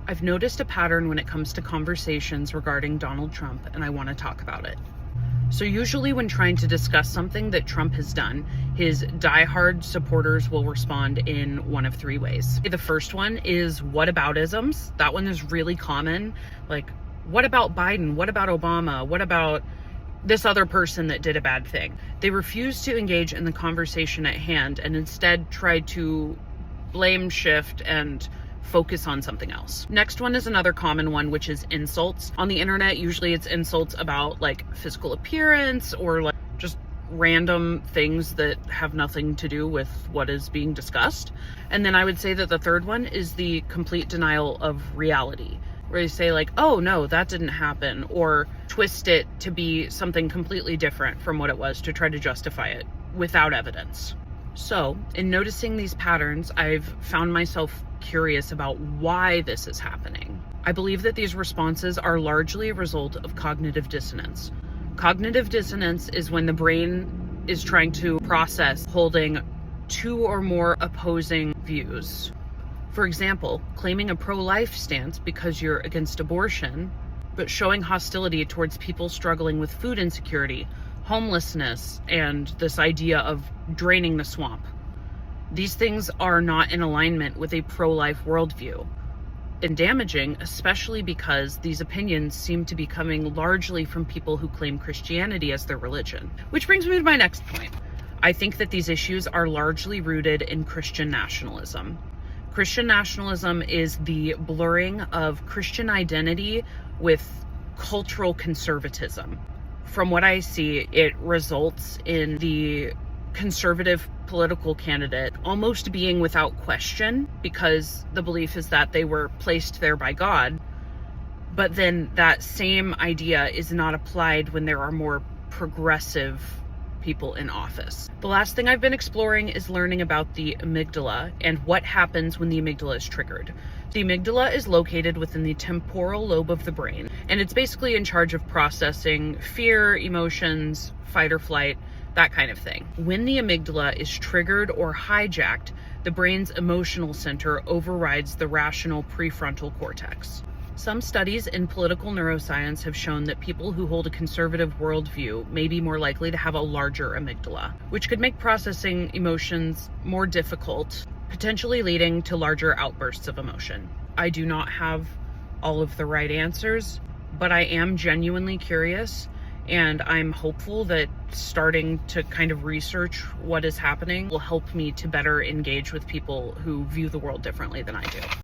I've noticed a pattern when it comes to conversations regarding Donald Trump, and I want to talk about it. So usually when trying to discuss something that Trump has done, his diehard supporters will respond in one of three ways. The first one is whataboutisms. That one is really common. Like, what about Biden? What about Obama? What about this other person that did a bad thing? They refuse to engage in the conversation at hand and instead try to blame shift and focus on something else. Next one is another common one, which is insults. On the internet, usually it's insults about like physical appearance or like just random things that have nothing to do with what is being discussed. And then I would say that the third one is the complete denial of reality, where they say like, oh no, that didn't happen, or twist it to be something completely different from what it was to try to justify it without evidence. So in noticing these patterns, I've found myself curious about why this is happening. I believe that these responses are largely a result of cognitive dissonance. Cognitive dissonance is when the brain is trying to process holding two or more opposing views. For example, claiming a pro-life stance because you're against abortion, but showing hostility towards people struggling with food insecurity, homelessness, and this idea of draining the swamp. These things are not in alignment with a pro-life worldview, and damaging, especially because these opinions seem to be coming largely from people who claim Christianity as their religion. Which brings me to my next point. I think that these issues are largely rooted in Christian nationalism. Christian nationalism is the blurring of Christian identity with cultural conservatism. From what I see, it results in the conservative political candidate almost being without question because the belief is that they were placed there by God. But then that same idea is not applied when there are more progressive people in office. The last thing I've been exploring is learning about the amygdala and what happens when the amygdala is triggered. The amygdala is located within the temporal lobe of the brain, and it's basically in charge of processing fear, emotions, fight or flight, that kind of thing. When the amygdala is triggered or hijacked, the brain's emotional center overrides the rational prefrontal cortex. Some studies in political neuroscience have shown that people who hold a conservative worldview may be more likely to have a larger amygdala, which could make processing emotions more difficult, potentially leading to larger outbursts of emotion. I do not have all of the right answers, but I am genuinely curious, and I'm hopeful that starting to kind of research what is happening will help me to better engage with people who view the world differently than I do.